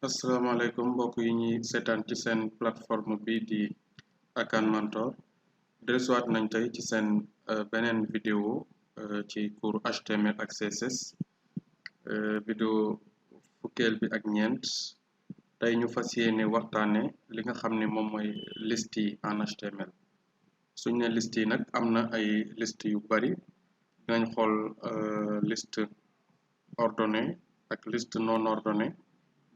asalaamaaleykum mbokk yi ñuy seetaan ci seen plateforme bi di aCANMentor dellusiwaat nañ tey ci seen beneen vidéo ci cours HTML ak CSS vidéo fukkeel bi ak ñeent tey ñu fas yéene waxtaane li nga xam ne moom mooy liste yi en HTML suñ ne liste yi nag am na ay liste yu bari dinañ xool liste ordonnée ak liste non ordonnée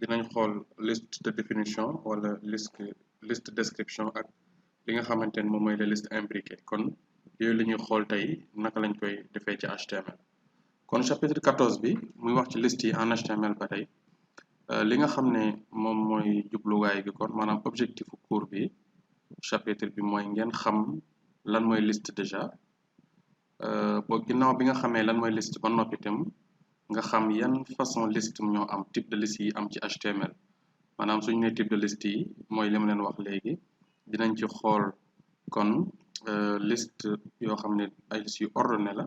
dinañ xool liste de définition wala liste description ak li nga xamante ne moom mooy les listes imbriquées kon yooyu la ñuy xool tey naka lañ koy defee ci HTML kon chapitre 14 bi muy wax ci liste yi en HTML ba tey li nga xam ne moom mooy jubluwaay bi kon maanaam objectif cours bi chapitre bi mooy ngeen xam lan mooy liste déjà boo ginnaaw bi nga xamee lan mooy liste ba noppi itam nga xam yan façon liste ñoo am type de liste yi am ci HTML maanaam suñu nee type de liste yi mooy li ma leen wax léegi dinañ ci xool kon liste yoo xam ne ay liste yu ordonné la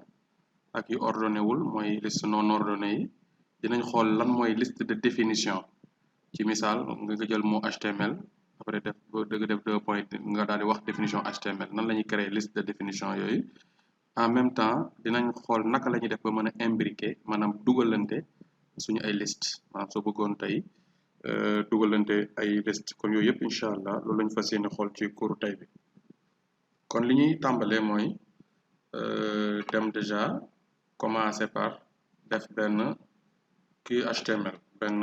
ak yu ordonné wul mooy liste non ordonné yi dinañ xool lan mooy liste de définition ci misaal nga jël mot HTML après def deux points nga daal di wax définition HTML nan la ñuy créer liste de définition yooyu en même temps dinañ xool naka la ñuy def ba mën a imbriquer maanaam dugalante suñu ay liste maanaam soo bëggoon tey dugalante ay liste kon yooyu yëpp incha allah loolu lañu fas yéene xool ci cours tey bi kon li ñuy tàmbalee mooy dem déjà commencer par def benn kii HTML benn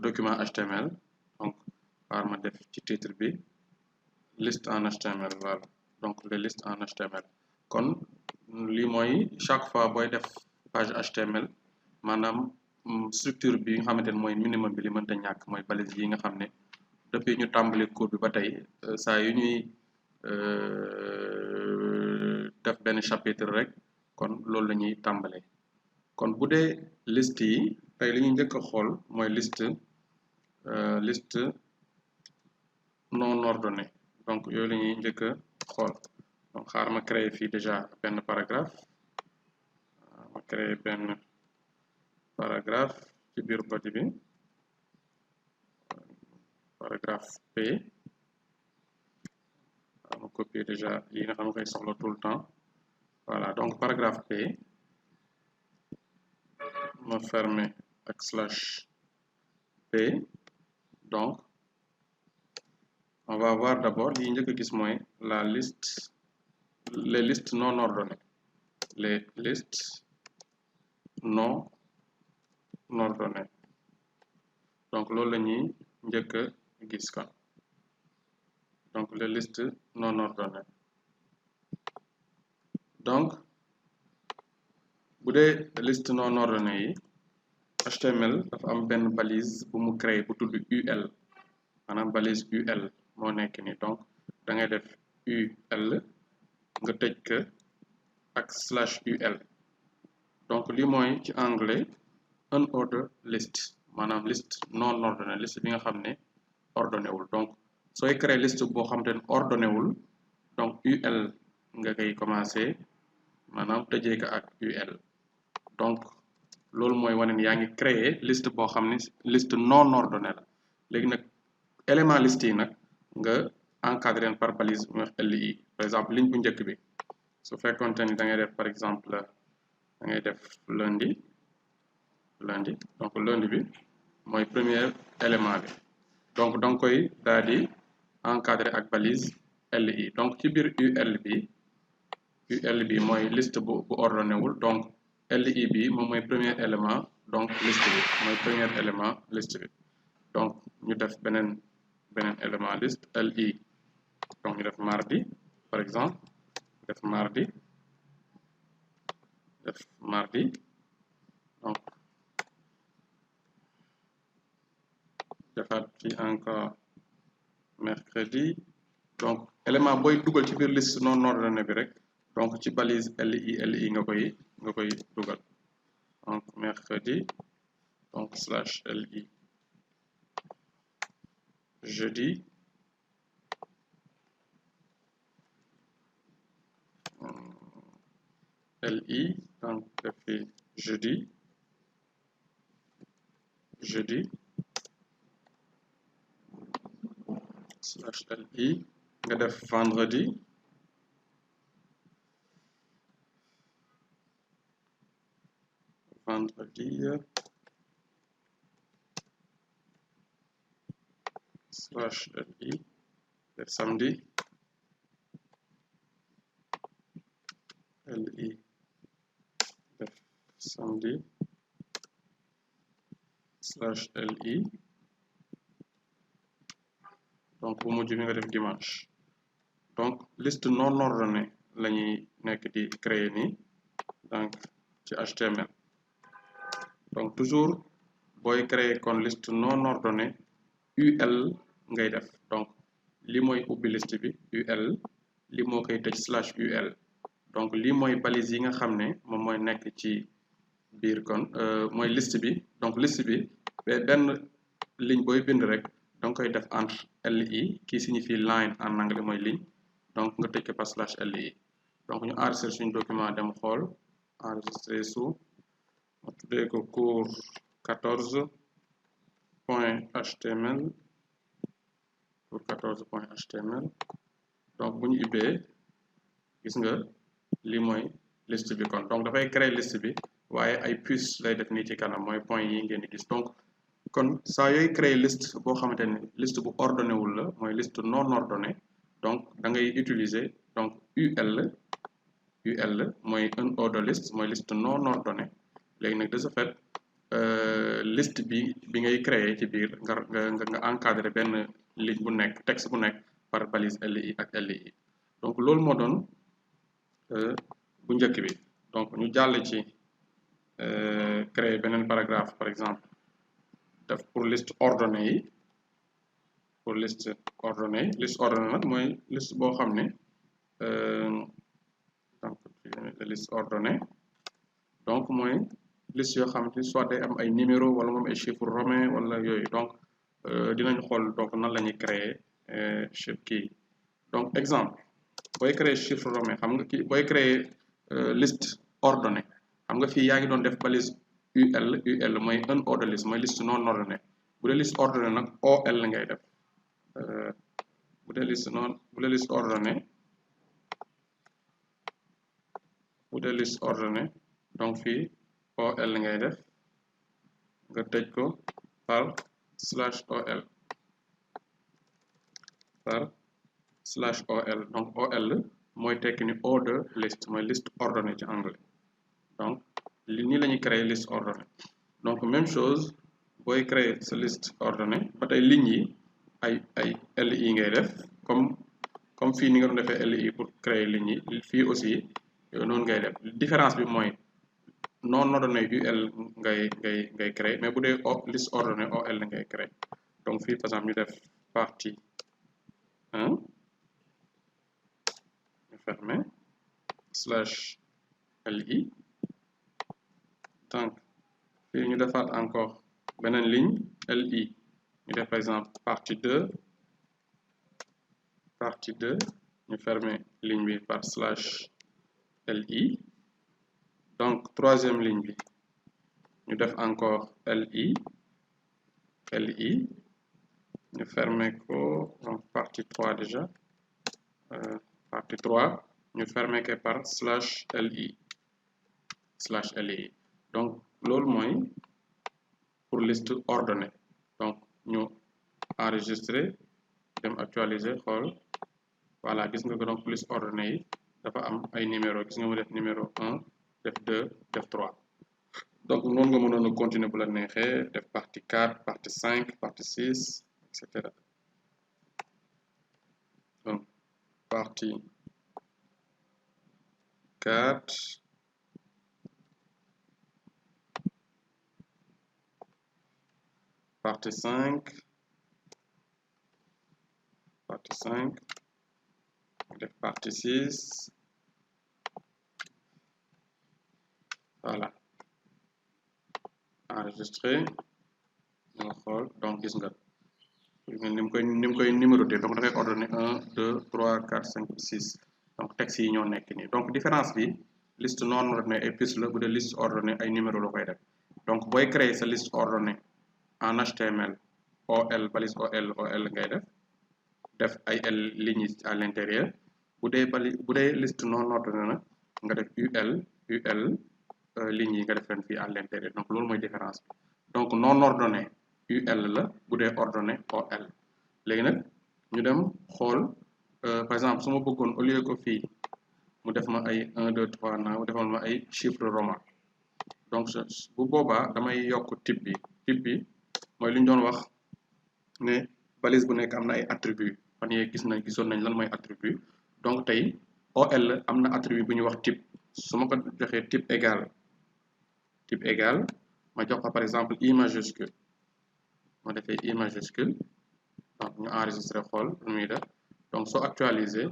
document HTML donc xaar ma def ci titre bi liste en HTML voilà donc les listes en HTML kon lii mooy chaque fois booy def page HTML maanaam structure bi nga xamante ne mooy minimum bi li mënta ñàkk mooy balise yi nga xam ne depuis ñu tàmbali cours bi ba tey saa yu ñuy def benn chapitre rek kon loolu la ñuy tàmbalee kon bu dee liste yi tey li ñuy njëkk a xool mooy liste non ordonnée donc yooyu la ñuy njëkk a xool donc xaar ma créer fii déjà benn paragraphe ci biir body bi paragraphe P ma copier déjà yi nga xam ne koy soxla tout le temps voilà donc paragraphe P ma fermer ak slash P donc on va voir d'abord li njëkk a gis mooy les listes non ordonnées les listes non ordonnées donc loolu la ñuy njëkk a gis kon donc les listes non ordonnées donc bu dee liste non ordonnée yi HTML dafa am benn balise bu mu créé bu tudd UL maanaam balise UL moo nekk ni donc da ngay def UL nga tëj ko ak slash UL donc lii mooy ci anglais unordered list maanaam liste non ordonnée liste bi nga xam ne ordonné wul donc sooy créer liste boo xam te ne ordonné wul donc UL nga koy commencé maanaam tëjee ko ak UL donc loolu mooy wane ni yaa ngi créer liste boo xam ne liste non ordonnée la léegi nag élément liste yi nag nga encadré par balise bu LI par exemple ligne bu njëkk bi su fekkoonte ni da ngay def par exemple da ngay def lundi donc lundi bi mooy premier élément bi donc da nga koy daal di encadré ak balise LI donc ci biir UL bi mooy liste bu ordonné wul donc LI bi moom mooy premier élément donc liste bi mooy premier élément liste bi donc ñu def beneen élément liste LI donc ñu def mardi par exemple def mardi donc defaat fi encore mercredi donc élément booy dugal ci biir liste non ordonnée bi rek donc ci balise LI nga koy dugal donc mercredi donc slash LI jeudi LI donc def fi jeudi jeudi /li nga def vendredi /li def samedi li def samedi /li donc bu mujj bi nga def dimanche. Donc liste non ordonnée la ñuy nekk di créer nii donc ci HTML. Donc toujours booy créer kon liste non ordonnée UL ngay def, donc li mooy ubbi liste bi UL, li moo koy tëj /UL. donc lii mooy balise yi nga xam ne moom mooy nekk ci biir kon mooy liste bi. donc liste bi benn ligne booy bind rek danga koy def entre li qui signifie line en anglais mooy ligne, donc nga tëj ko par /li. donc ñu enregistré suñu document dem xool enregistré sous ma tuddee ko cours 14.html pour 14.html. donc bu ñu ubbee gis nga lii mooy liste bi kon, donc dafay créer liste bi waaye ay puce lay def nii ci kanam mooy point yi ngeen di gis. donc kon saa yooy créer liste boo xamante ne liste bu ordonné wul la mooy liste non ordonné, donc da ngay utiliser donc UL mooy unordered list mooy liste non ordonné. léegi nag de ce fait liste bi ngay créer ci biir nga encadrer benn ligne bu nekk texte bu nekk par balise li ak li. donc loolu moo doon bu njëkk bi. donc ñu jàll ci créer beneen paragraphe par exemple def pour liste ordonnée yi. pour liste ordonnée nag mooy liste boo xam ne donc liste ordonnée donc mooy liste yoo xam ne soit day am ay numéro wala moom ay chiffres romains wala yooyu. donc dinañ xool donc nan la ñuy créer chiffre kii. donc exemple booy créer chiffre romain xam nga kii booy créer liste ordonnée xam nga fii yaa ngi doon def balise UL mooy unordered list mooy liste non ordonnée. bu dee liste ordonnée nag OL ngay def bu dee liste ordonnée donc fii OL ngay def nga tëj ko par /OL donc OL mooy tekki ni order list mooy liste ordonnée ci anglais. donc nii la ñuy créer liste ordonnée. donc même chose booy créer sa liste ordonnée ba tey lignes yi ay li ngay def comme fii ni nga doon defee li pour créer lignes yi fii aussi noonu ngay def. différence bi mooy non ordonné UL ngay créer, mais bu dee liste ordonnée OL ngay créer. donc fii par exemple ñu def partie 1 ñu fermer /li. donc fii ñu defaat encore beneen ligne li ñu def par exemple partie 2 ñu fermer ligne bi par /li. donc troisième ligne bi ñu def encore li ñu fermer ko donc partie 3 déjà partie 3 ñu fermer ko par /li. donc loolu mooy pour liste ordonnée. donc ñu enregistrer dem actualiser xool voilà gis nga ko. donc liste ordonnée yi dafa am ay numéro gis nga mu def numéro 1 def 2 def 3. donc noonu nga mënoon a continuer bu la neexee def partie 4 partie 5 partie 6 etc. donc partie 4 partie 5 def partie 6 voilà enregistré nga xool. donc gis nga ni mu koy numéroté. donc da ngay ordonné 1 2 3 4 5 6 donc texte yi ñoo nekk nii. donc différence bi liste non ordonnée ay puce la, bu dee liste ordonnée ay numéro la koy def. donc booy créer sa liste ordonnée en HTML OL balise OL ngay def ay lignes à l'intérieur bu dee liste non ordonnée na nga def UL lignes yi nga def leen fii à l'intérieur donc loolu mooy différence bi donc non ordonné UL la bu dee ordonné OL léegi nag ñu dem xool par exemple su ma bëggoon au lieu que fii mu def ma ay 1 2 3 na mu defal ma ay chiffre roman donc bu boobaa damay yokk type bi mooy li ñu doon wax ne balise bu nekk am na ay attribut fan yee gisoon nañ lan mooy attribut donc tey OL am na attribut bu ñuy wax type su ma ko joxee type égal ma jox ko par exemple I majuscule ma defee I majuscule donc ñu enregistré xool lu muy def donc soo actualisé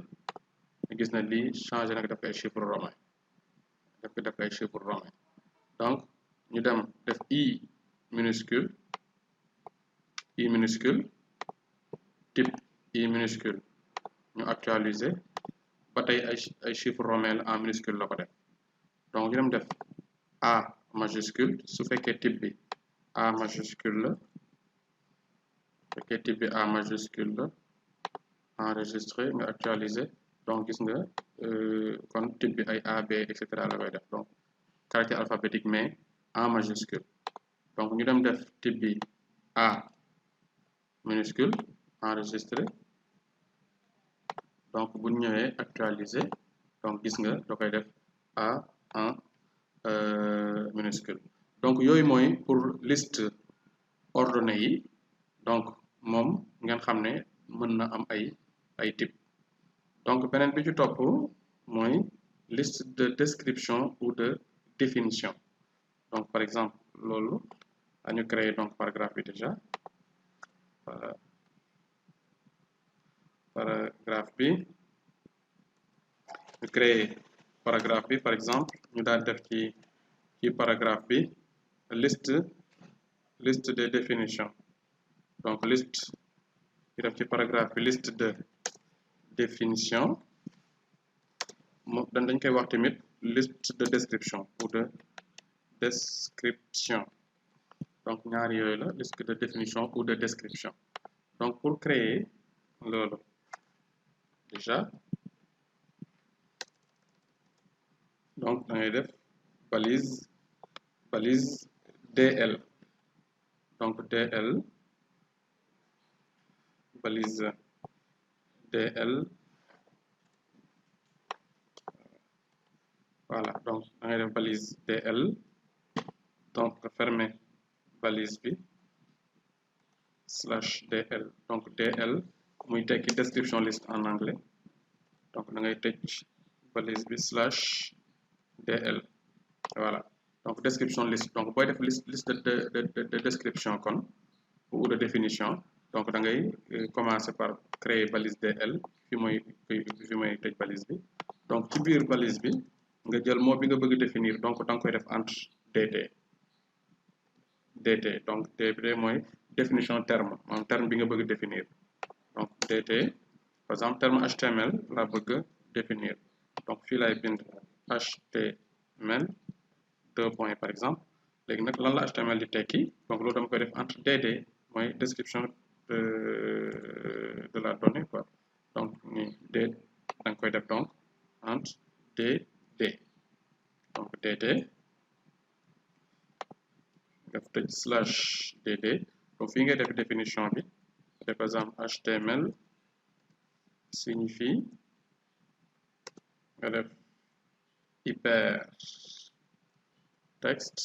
ñu gis na lii changé nag def ay chiffre romain def ay chiffre romain donc ñu dem def I minuscule type I minuscule ñu actualisé ba tey ay chiffre romain la en minuscule la ko def donc ñu dem def A majuscule su fekkee type bi A majuscule la fekkee type bi A majuscule la enregistré nga actualisé donc gis nga kon type bi ay A B etc la koy def donc caractère alphabétique mais en majuscule donc ñu dem def type bi A minuscule enregistré donc bu ñëwee actualisé donc gis nga da koy def A en minuscule donc yooyu mooy pour liste ordonnée yi donc moom ngeen xam ne mën na am ay type donc beneen bi ci topp mooy liste de description ou de définition donc par exemple loolu dañu créer donc paragraphe bi déjà paragraphe bi ñu créer paragraphe bi par exemple ñu daal def ci paragraphe bi liste de définition donc liste ñu def ci paragraphe bi liste de définition dañ koy wax tamit liste de description ou de description donc ñaar yooyu la liste de définition ou de description donc pour créer loolu déjà donc da ngay def balise DL donc DL balise DL voilà donc da ngay def balise DL donc fermer balise bi /DL donc DL muy tekki description list en anglais donc da ngay tëj balise bi /DL voilà donc description list donc booy def liste de description kon ou de définition donc da ngay commencer par créer balise DL fi mooy tëj balise bi donc ci biir balise bi nga jël mot bi nga bëgg définir donc da nga koy def entre dt donc dt mooy définition terme moom terme bi nga bëgg définir donc dt par exemple terme HTML la bëgg définir donc fii lay bind HTML 2 points par exemple léegi nag lan la HTML di tekki donc loolu dama koy def entre dd mooy description de la donnée quoi donc ni d da nga koy def donc entre dd donc dd def tëj /dd donc fii ngay def définition bi par exemple HTML signifie nga def hypertext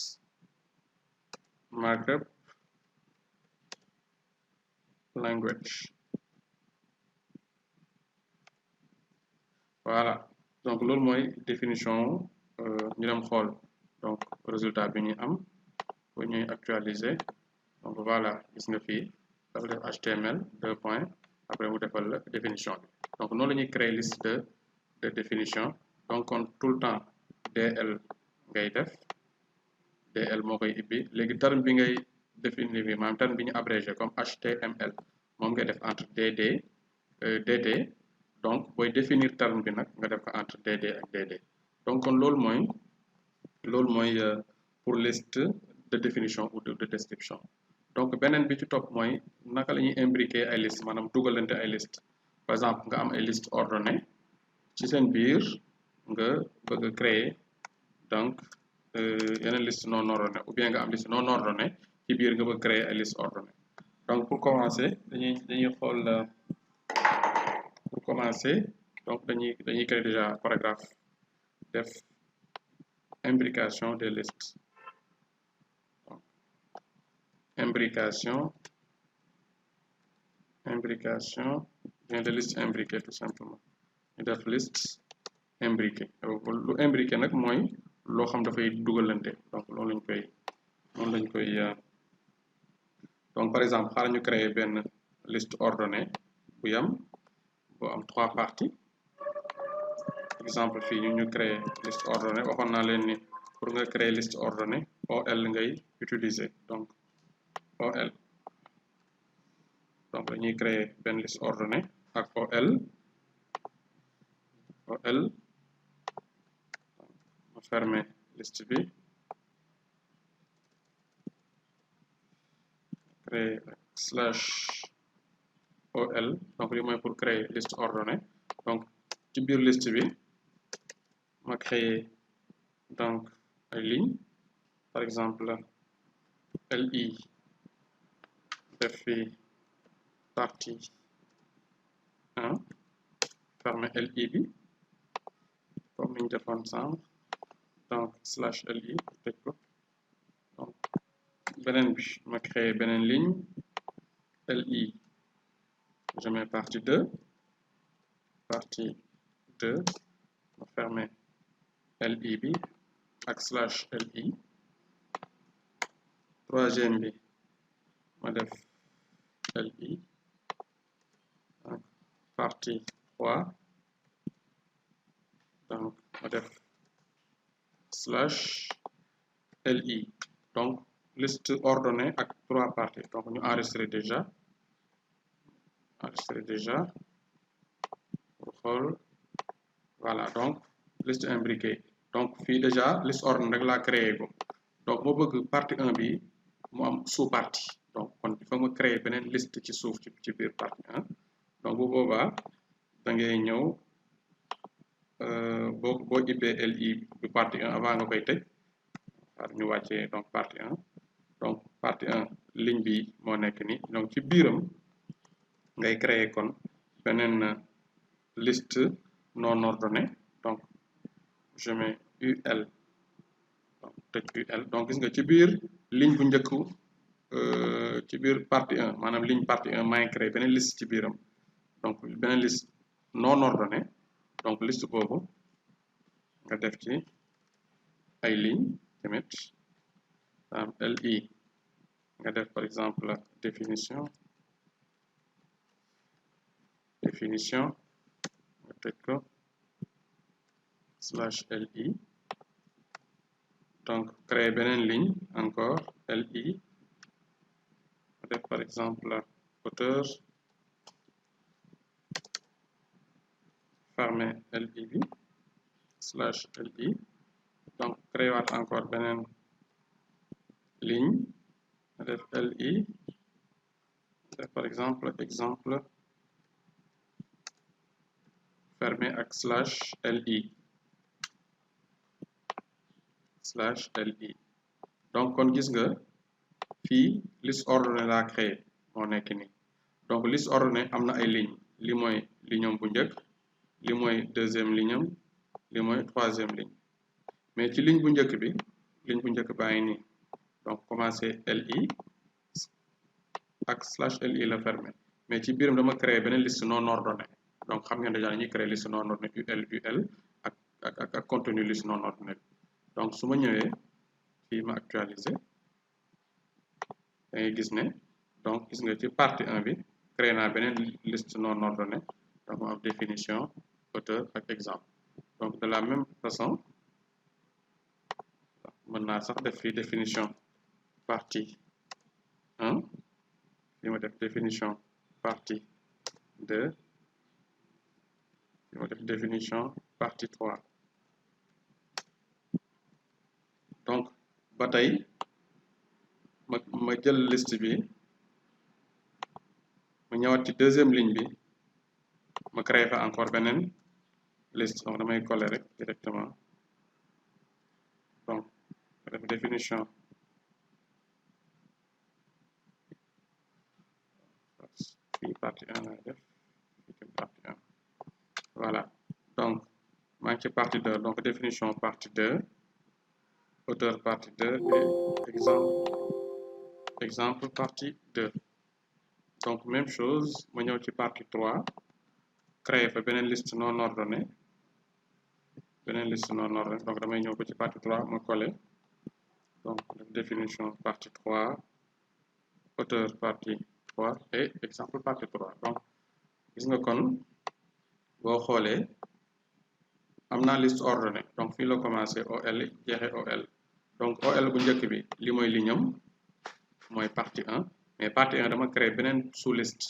markup language voilà donc loolu mooy définition ñu dem xool donc résultat bi ñu am bu ñuy actualiser donc voilà gis nga fii dafa def HTML 2 points après mu defal la définition bi donc noonu la ñuy créer liste de définition donc kon tout le temps DL ngay def DL moo koy ibbi léegi terme bi ngay définir bi maanaam terme bi ñu abrégé comme HTML moom ngay def entre dd donc booy définir terme bi nag nga def ko entre dd ak dd donc kon loolu mooy pour liste de définition ou de description donc beneen bi ci topp mooy naka la ñuy imbriquer ay liste maanaam dugalante ay liste par exemple nga am ay liste ordonnée ci seen biir nga bëgg a créer donc yeneen liste non ordonnée ou bien nga am liste non ordonnée ci biir nga bëgg créer ay liste ordonnée donc pour commencer dañuy xool pour commencer donc dañuy créer déjà paragraphe def imbrication des listes donc, imbrication bien de liste imbriquée tout simplement ñu def liste imbriquée lu imbriqué nag mooy loo xam dafay dugalante donc loolu lañ koy donc par exemple xaaral ñu créer benn liste ordonnée bu yam bu am 3 parties exemple fii ñu créer liste ordonnée waxoon naa leen ni pour nga créer liste ordonnée OL ngay utiliser donc OL donc dañuy créer benn liste ordonnée ak OL ma fermer liste bi créer slash OL donc li mooy pour créer liste ordonnée donc ci biir liste bi ma créer donc ay ligne par exemple LI def fi partie 1 fermer LI bi comme niñ defoon sànq donc slash LI tëj ko donc beneen bi ma créer beneen ligne LI je mets partie 2 ma fermer LI bi ak slash LI troisième bi ma def LI donc partie 3 donc ma def slash LI donc liste ordonnée ak 3 parties donc ñu enregistré déjà pour xool voilà donc liste imbriquée donc fii déjà liste ordonnée rek laa créé ko donc moo bëgg partie 1 bi mu am sous partie donc kon il faut nga créer beneen liste ci suuf ci biir partie 1 donc bu boobaa da ngay ñëw boo ibbee LI bu partie 1 avant nga koy tëj war ñu wàccee donc partie 1 donc partie 1 ligne bi moo nekk ni donc ci biiram ngay créer kon beneen liste non ordonnée donc je mets UL donc tëj UL donc gis nga ci biir ligne bu njëkk ci biir partie 1 maanaam ligne partie 1 maa ngi créé beneen liste ci biiram donc beneen liste non ordonnée donc liste boobu nga def ci ay ligne tamit LI nga def par exemple définition nga tëj ko slash LI donc créer beneen ligne encore LI nga def par exemple auteur fermer LI bi slash LI donc créer waat encore beneen ligne nga def LI def par exemple fermer ak slash LI donc kon gis nga fii liste ordonnée laa créé moo nekk nii donc liste ordonnée am na ay ligne li mooy ligne bu njëkk li mooy deuxième ligne am li mooy troisième ligne mais ci ligne bu njëkk bi baa ngi nii donc commencé LI ak slash LI la fermé mais ci biiram dama créé beneen liste non ordonnée donc xam ngeen déjà dañuy créé liste non ordonnée UL ak contenu liste non ordonnée donc su ma ñëwee fii ma actualiser da ngay gis ne donc gis nga ci partie 1 bi créé naa beneen liste non ordonnée donc mu am définition auteur ak exemple donc de la même façon mën naa sax def fii définition partie 1 fii ma def définition partie 2 fii ma def définition partie 3 donc ba tey ma jël liste bi ma ñëwaat ci deuxième ligne bi ma créé fa encore beneen liste donc damay coller rek directement donc def définition fii partie 1 lay def fii partie 1 voilà donc maa ngi ci partie 2 donc définition partie 2 auteur partie 2 et exemple partie 2 donc même chose ma ñëw ci partie 3 créer fa beneen liste non ordonnée donc damay ñëw ko ci partie 3 ma coller donc définition partie 3 auteur partie 3 et exemple partie 3 donc gis nga kon boo xoolee am naa liste ordonnée donc fii la commencé OL jeexe OL donc OL bu njëkk bi li mooy lignam mooy partie 1 mais partie 1 dama créer beneen sous liste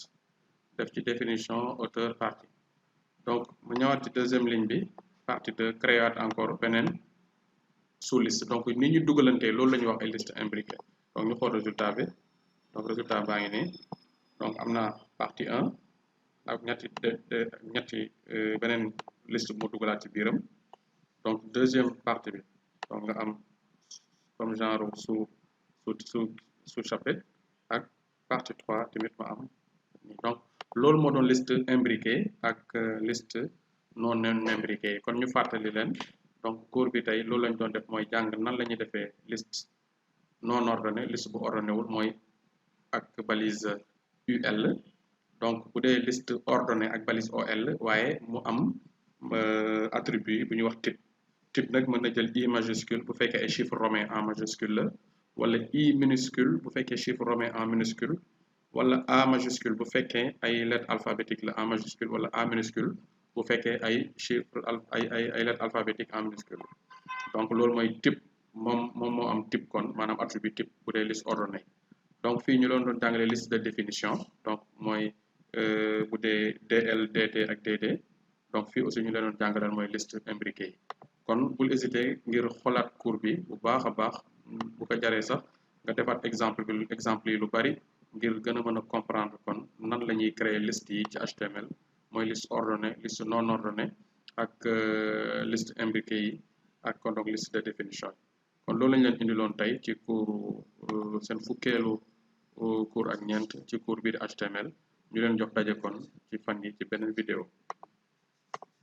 def ci définition auteur partie donc mu ñëwaat ci deuxième ligne bi partie 2 créer encore beneen sous liste donc ni ñu dugalantee loolu la ñuy wax ay liste imbriquée donc ñu xool résultat bi donc résultat baa ngi nii donc am na partie 1 ak ñetti beneen liste bu mu dugalaat ci biiram donc deuxième partie bi donc nga am comme genre sous chapitre ak partie 3 tamit ma am donc loolu moo doon liste imbriquée ak liste non imbriquée kon ñu fàttali leen donc cours bi tey loolu lañ doon def mooy jàng nan la ñuy defee liste non ordonnée liste bu ordonné wul mooy ak balise UL donc bu dee liste ordonnée ak balise OL waaye mu am attribut bu ñuy wax type nag mën na jël I majuscule bu fekkee ay chiffre romain en majuscule la wala I minuscule bu fekkee chiffre romain en minuscule wala A majuscule bu fekkee ay lettre alphabétique la en majuscule wala A minuscule bu fekkee ay chiffre ay lettre alphabétique en minuscule donc loolu mooy type moom moo am type kon maanaam attribut type bu dee liste ordonnée donc fii ñu doon jàngale liste de définition donc mooy bu dee DL DT ak DD donc fii aussi ñu leen doon jàngalal mooy liste imbriquée kon bul hésiter ngir xoolaat cours bi bu baax a baax bu ko jaree sax nga defaat exemple yi lu bari ngir gën a mën a comprendre kon nan la ñuy créer liste yi ci HTML mooy liste ordonnée liste non ordonnée ak liste imbriquée yi ak kon donc liste de définition kon loolu lañ leen indiloon tey ci cours seen fukkeelu cours ak ñeent ci cours bi di HTML ñu leen jox daje kon ci fan yi ci beneen vidéo